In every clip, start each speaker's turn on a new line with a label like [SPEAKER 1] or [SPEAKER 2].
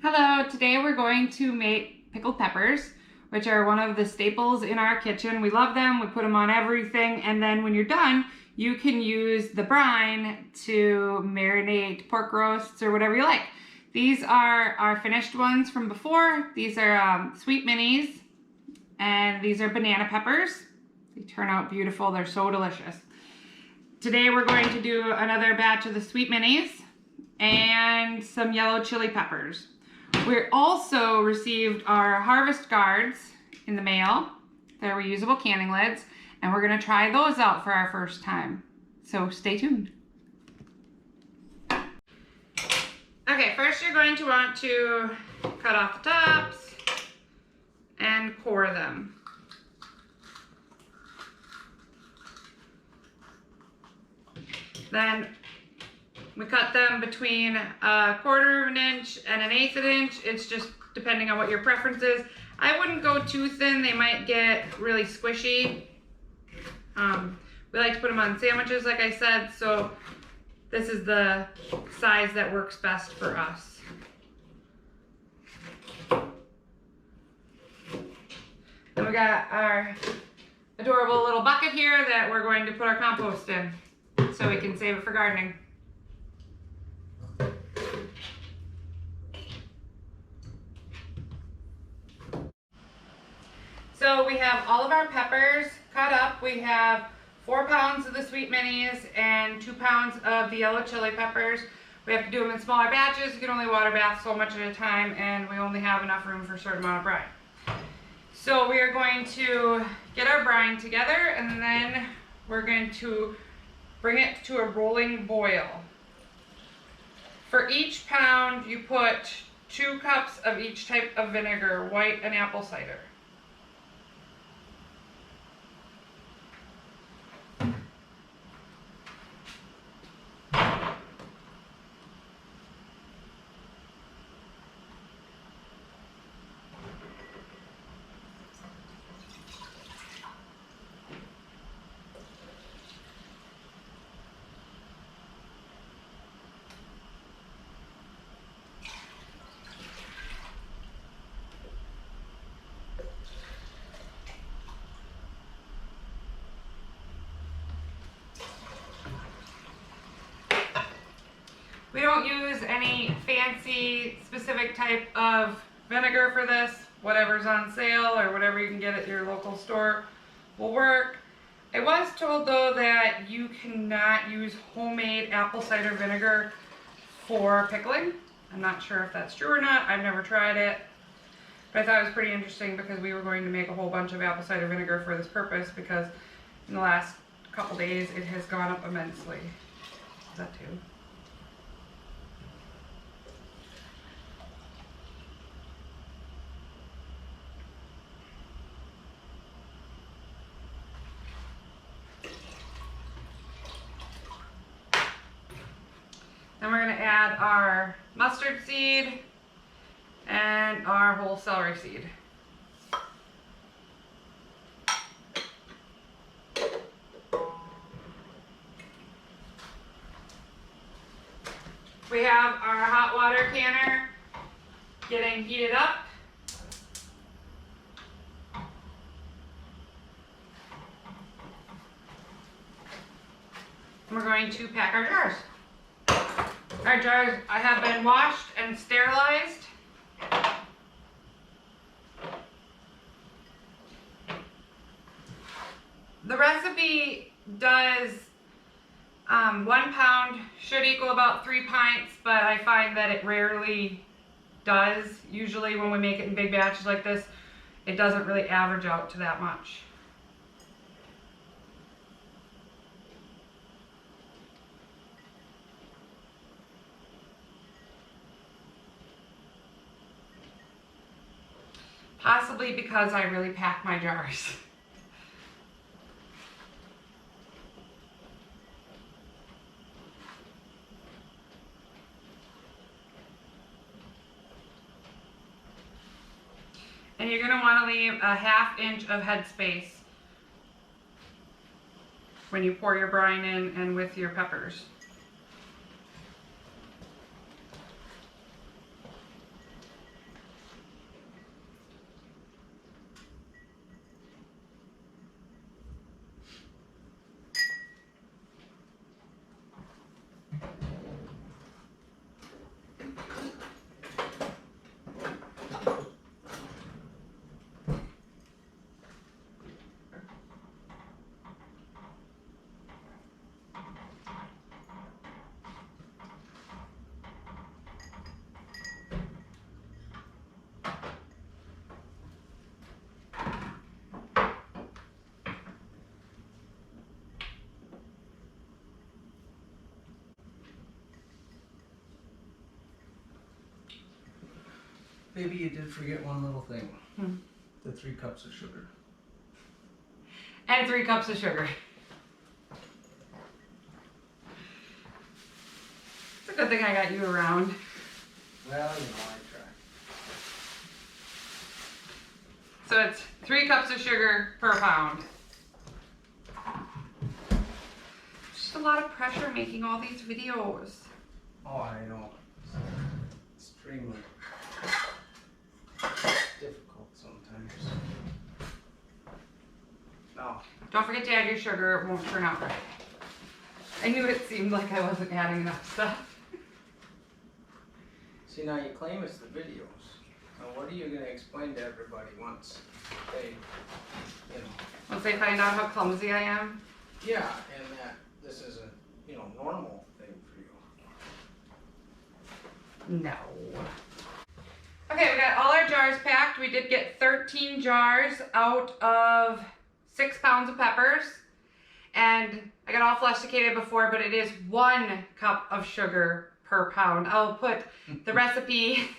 [SPEAKER 1] Hello, today we're going to make pickled peppers, which are one of the staples in our kitchen. We love them, we put them on everything, and then when you're done, you can use the brine to marinate pork roasts or whatever you like. These are our finished ones from before. These are sweet minis, and these are banana peppers. They turn out beautiful, they're so delicious. Today we're going to do another batch of the sweet minis and some yellow chili peppers. We also received our harvest guards in the mail. They're reusable canning lids, and we're gonna try those out for our first time. So stay tuned. Okay, first you're going to want to cut off the tops and core them. Then we cut them between 1/4 of an inch and 1/8 of an inch. It's just depending on what your preference is. I wouldn't go too thin, they might get really squishy. We like to put them on sandwiches, like I said, so this is the size that works best for us. Then we got our adorable little bucket here that we're going to put our compost in so we can save it for gardening. So we have all of our peppers cut up. We have 4 pounds of the sweet minis and 2 pounds of the yellow chili peppers. We have to do them in smaller batches. You can only water bath so much at a time, and we only have enough room for a certain amount of brine. So we are going to get our brine together, and then we're going to bring it to a rolling boil. For each pound, you put 2 cups of each type of vinegar, white and apple cider. We don't use any fancy specific type of vinegar for this. Whatever's on sale or whatever you can get at your local store will work. I was told though that you cannot use homemade apple cider vinegar for pickling. I'm not sure if that's true or not. I've never tried it. But I thought it was pretty interesting because we were going to make a whole bunch of apple cider vinegar for this purpose because in the last couple days it has gone up immensely. Is that too? Then we're going to add our mustard seed and our whole celery seed. We have our hot water canner getting heated up. And we're going to pack our jars. Our jars have been washed and sterilized. The recipe does 1 pound should equal about 3 pints, but I find that it rarely does. Usually when we make it in big batches like this, it doesn't really average out to that much. Possibly because I really pack my jars. And you're going to want to leave a 1/2 inch of headspace when you pour your brine in and with your peppers.
[SPEAKER 2] Maybe you did forget one little thing.
[SPEAKER 1] Hmm.
[SPEAKER 2] The 3 cups of sugar.
[SPEAKER 1] And 3 cups of sugar. It's a good thing I got you around.
[SPEAKER 2] Well, I try.
[SPEAKER 1] So it's 3 cups of sugar per pound. Just a lot of pressure making all these videos.
[SPEAKER 2] Oh, I know. It's extremely difficult sometimes. No.
[SPEAKER 1] Don't forget to add your sugar, it won't turn out right. I knew it seemed like I wasn't adding enough stuff.
[SPEAKER 2] See, now you claim it's the videos. Now what are you going to explain to everybody once they,
[SPEAKER 1] Once they find out how clumsy I am?
[SPEAKER 2] yeah, and that this is a, normal thing for you.
[SPEAKER 1] No. Okay, we got all our jars packed. We did get 13 jars out of 6 pounds of peppers. And I got all flusticated before, but it is 1 cup of sugar per pound. I'll put the recipe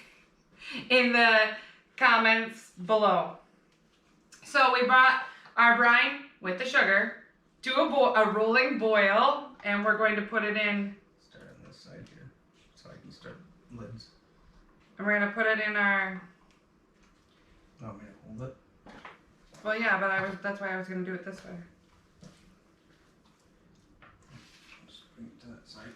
[SPEAKER 1] in the comments below. So we brought our brine with the sugar to a rolling boil, and we're going to put it in.
[SPEAKER 2] Start on this side here, so I can start lids.
[SPEAKER 1] And we're gonna put it in our.
[SPEAKER 2] Want me to hold it?
[SPEAKER 1] Well, yeah, but that's why I was gonna do it this way.
[SPEAKER 2] Just bring it to that side.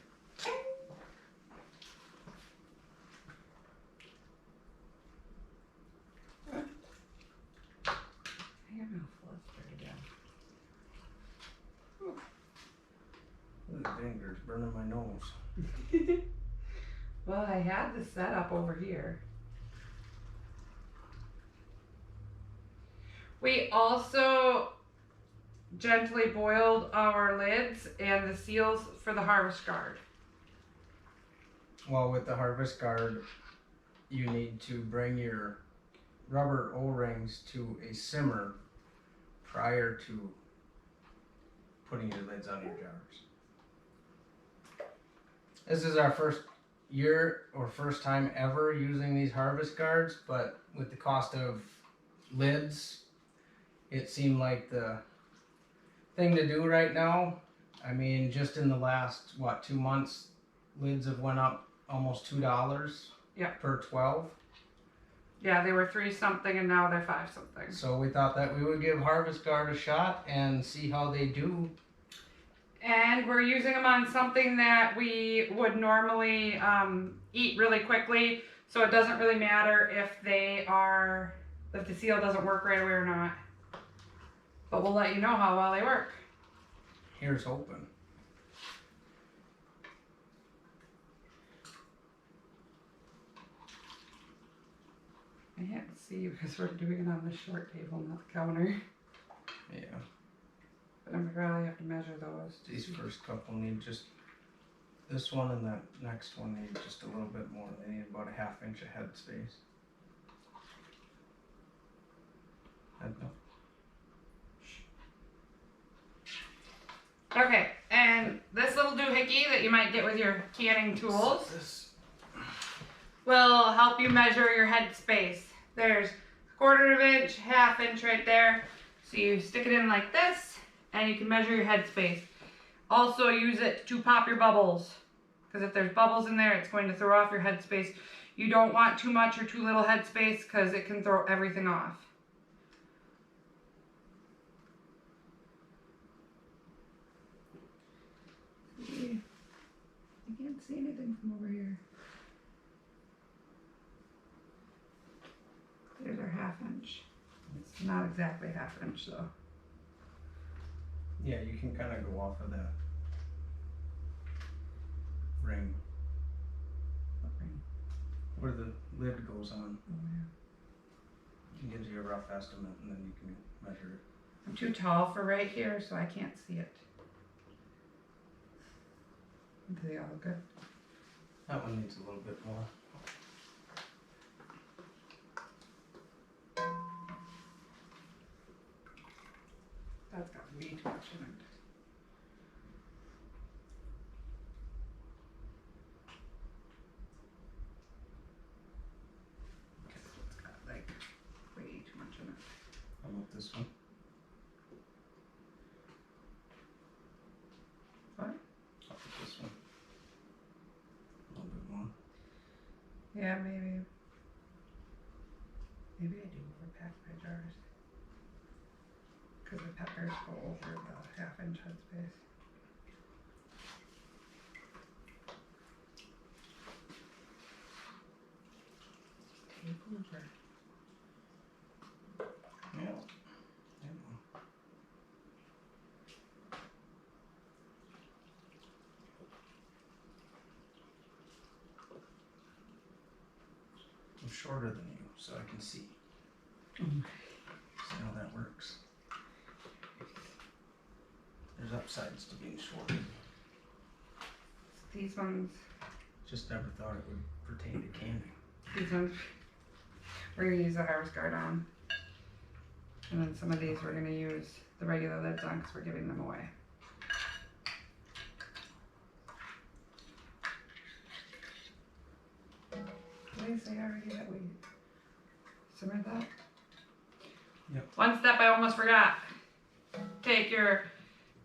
[SPEAKER 1] I have no flustered again.
[SPEAKER 2] Ooh, the vinegars burning my nose.
[SPEAKER 1] Well, I had the setup over here. We also gently boiled our lids and the seals for the harvest guard.
[SPEAKER 2] Well, with the harvest guard, you need to bring your rubber O-rings to a simmer prior to putting your lids on your jars. This is our first year or first time ever using these harvest guards, but with the cost of lids, it seemed like the thing to do right now. I mean, just in the last, 2 months, lids have went up almost $2 per 12.
[SPEAKER 1] Yeah, they were 3 something and now they're 5 something.
[SPEAKER 2] So we thought that we would give harvest guard a shot and see how they do.
[SPEAKER 1] And we're using them on something that we would normally eat really quickly, so it doesn't really matter if the seal doesn't work right away or not. But we'll let you know how well they work.
[SPEAKER 2] Here's hoping.
[SPEAKER 1] I can't see because we're doing it on the short table, not the counter.
[SPEAKER 2] Yeah.
[SPEAKER 1] But I'm probably have to measure those.
[SPEAKER 2] These first couple need just, this one and that next one need just a little bit more. They need about a 1/2 inch of head space.
[SPEAKER 1] Okay, and this little doohickey that you might get with your canning tools will help you measure your head space. There's 1/4 inch, 1/2 inch right there. So you stick it in like this, and you can measure your head space. Also use it to pop your bubbles, because if there's bubbles in there, it's going to throw off your head space. You don't want too much or too little head space, because it can throw everything off. I can't see anything from over here. There's our 1/2 inch. It's not exactly 1/2 inch though.
[SPEAKER 2] Yeah, you can kind of go off of that ring.
[SPEAKER 1] What ring?
[SPEAKER 2] Where the lid goes on.
[SPEAKER 1] Oh, yeah.
[SPEAKER 2] It gives you a rough estimate and then you can measure it.
[SPEAKER 1] I'm too tall for right here, so I can't see it. Do they all look good?
[SPEAKER 2] That one needs a little bit more.
[SPEAKER 1] That's got way too much in it. Yeah, maybe. Maybe I do overpack my jars. Because the peppers go over the half-inch headspace. Tape over.
[SPEAKER 2] Yeah. I'm shorter than you, so I can see. See how that works. There's upsides to being short.
[SPEAKER 1] These ones,
[SPEAKER 2] Just never thought it would pertain to candy.
[SPEAKER 1] these ones, we're gonna use the harvest guard on. And then some of these we're gonna use the regular lids on because we're giving them away. Did I say already that we simmered that?
[SPEAKER 2] Yep.
[SPEAKER 1] One step I almost forgot. Take your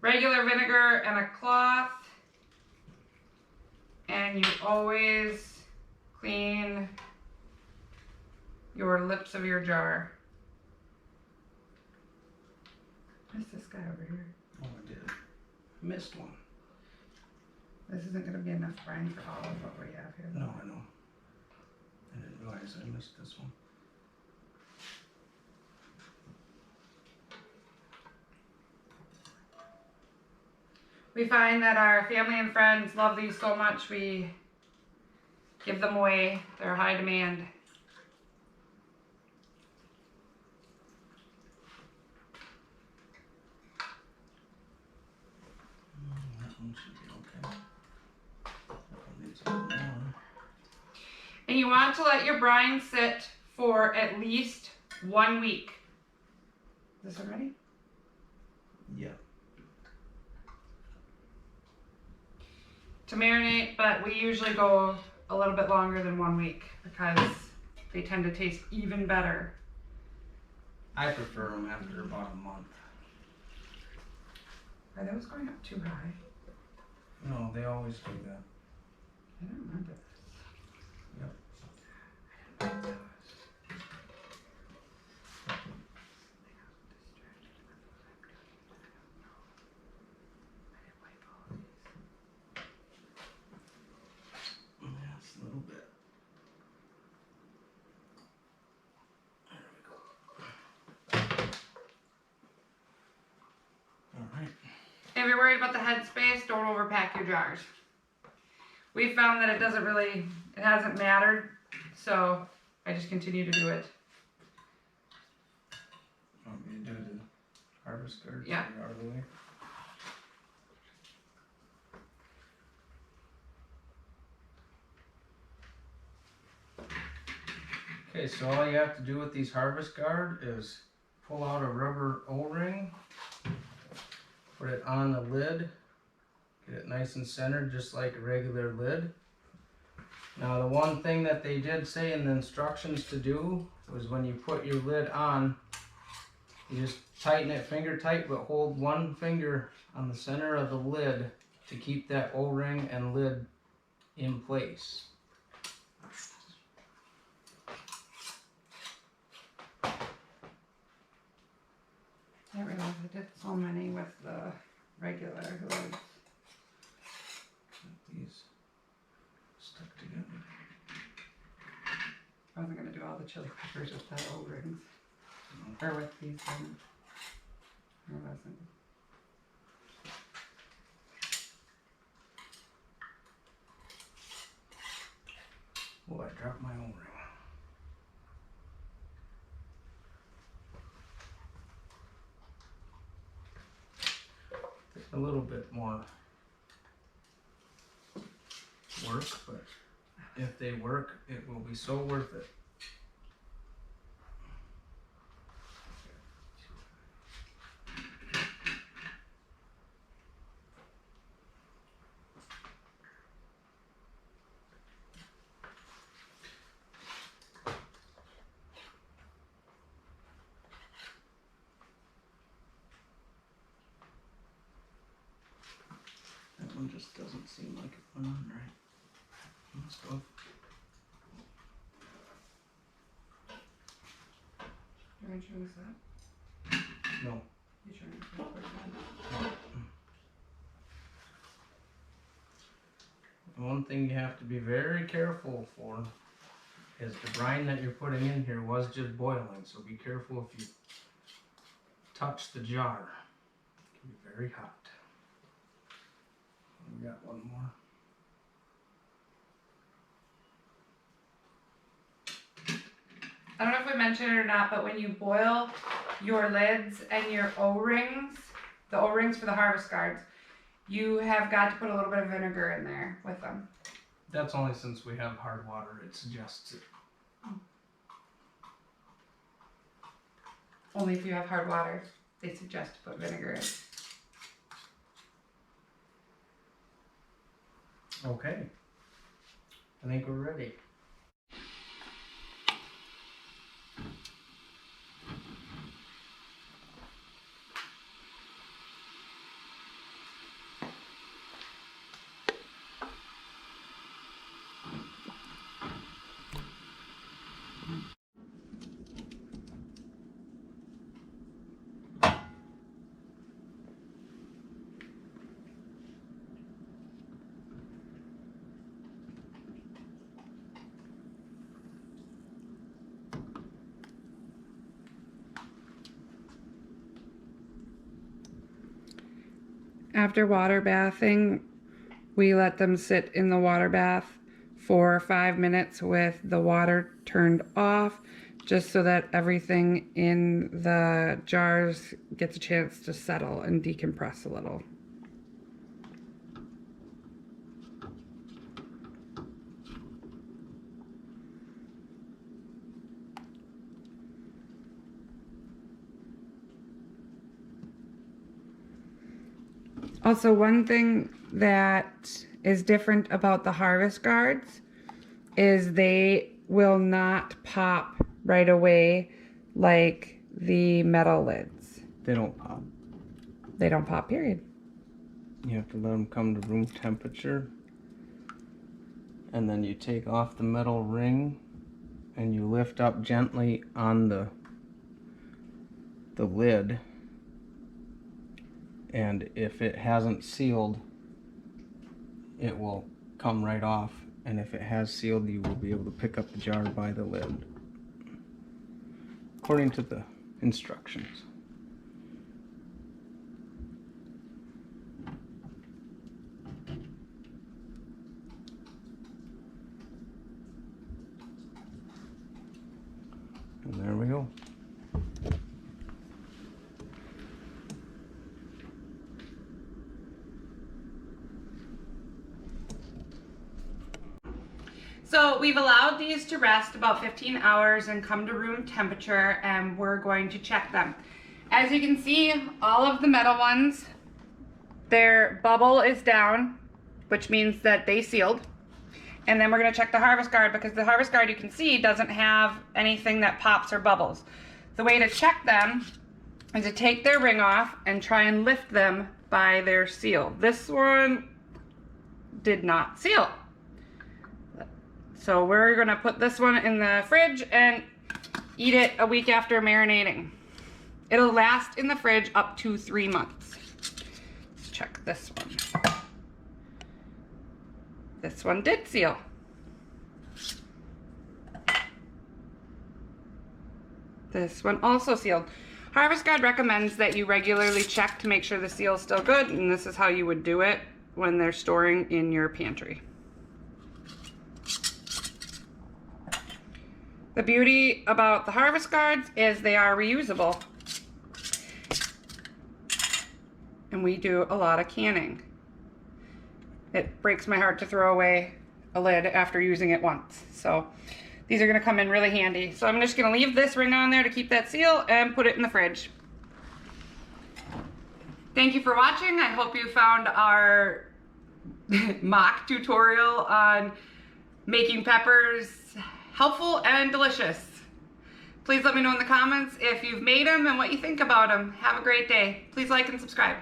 [SPEAKER 1] regular vinegar and a cloth, and you always clean your lips of your jar. What's this guy over here?
[SPEAKER 2] Oh, I did. Missed one.
[SPEAKER 1] This isn't gonna be enough brine for all of what we have here.
[SPEAKER 2] No, I know. I didn't realize I missed this one.
[SPEAKER 1] We find that our family and friends love these so much, we give them away. They're high demand.
[SPEAKER 2] That one should be okay. That one needs a little more.
[SPEAKER 1] And you want to let your brine sit for at least 1 week. Is this one ready?
[SPEAKER 2] Yeah.
[SPEAKER 1] To marinate, but we usually go a little bit longer than 1 week because they tend to taste even better.
[SPEAKER 2] I prefer them after about a month.
[SPEAKER 1] Are those going up too high?
[SPEAKER 2] No, they always do that.
[SPEAKER 1] I don't remember this.
[SPEAKER 2] Yep.
[SPEAKER 1] I didn't like those.
[SPEAKER 2] Yes, a little bit. There we go. Alright.
[SPEAKER 1] If you're worried about the headspace, don't overpack your jars. We found that it hasn't mattered, so I just continue to do it.
[SPEAKER 2] Want me to do the harvest guard?
[SPEAKER 1] Yeah.
[SPEAKER 2] Out of the way? Okay, so all you have to do with these harvest guard is pull out a rubber O-ring, put it on the lid, get it nice and centered just like a regular lid. Now the one thing that they did say in the instructions to do was when you put your lid on, you just tighten it finger tight, but hold one finger on the center of the lid to keep that O-ring and lid in place.
[SPEAKER 1] I didn't realize I did so many with the regular lids.
[SPEAKER 2] These stuck together.
[SPEAKER 1] I wasn't gonna do all the chili peppers with the O-rings. Or with these things. I wasn't.
[SPEAKER 2] Oh, I dropped my O-ring. A little bit more work, but if they work, it will be so worth it. That one just doesn't seem like it went on right. Must have.
[SPEAKER 1] trying to show this up?
[SPEAKER 2] No.
[SPEAKER 1] You trying to show it?
[SPEAKER 2] One thing you have to be very careful for is the brine that you're putting in here was just boiling, so be careful if you touch the jar. It can be very hot. We got one more.
[SPEAKER 1] I don't know if I mentioned it or not, but when you boil your lids and your O-rings, the O-rings for the harvest guards, you have got to put a little bit of vinegar in there with them.
[SPEAKER 2] That's only since we have hard water, it suggests it.
[SPEAKER 1] Only if you have hard water, they suggest to put vinegar in.
[SPEAKER 2] Okay. I think we're ready.
[SPEAKER 1] After water bathing, we let them sit in the water bath for 5 minutes with the water turned off, just so that everything in the jars gets a chance to settle and decompress a little. Also, one thing that is different about the harvest guards is they will not pop right away like the metal lids.
[SPEAKER 2] They don't pop.
[SPEAKER 1] They don't pop, period.
[SPEAKER 2] You have to let them come to room temperature. And then you take off the metal ring and you lift up gently on the lid. And if it hasn't sealed, it will come right off. And if it has sealed, you will be able to pick up the jar by the lid, according to the instructions. And there we go.
[SPEAKER 1] So we've allowed these to rest about 15 hours and come to room temperature, and we're going to check them. As you can see, all of the metal ones, their bubble is down, which means that they sealed. And then we're going to check the harvest guard, because the harvest guard, you can see, doesn't have anything that pops or bubbles. The way to check them is to take their ring off and try and lift them by their seal. This one did not seal. So we're gonna put this one in the fridge and eat it a week after marinating. It'll last in the fridge up to 3 months. Let's check this one. This one did seal. This one also sealed. Harvest Guard recommends that you regularly check to make sure the seal is still good, and this is how you would do it when they're storing in your pantry. The beauty about the harvest guards is they are reusable. And we do a lot of canning. It breaks my heart to throw away a lid after using it once. So these are gonna come in really handy. So I'm just gonna leave this ring on there to keep that seal and put it in the fridge. Thank you for watching. I hope you found our mock tutorial on making peppers helpful and delicious. Please let me know in the comments if you've made them and what you think about them. Have a great day. Please like and subscribe.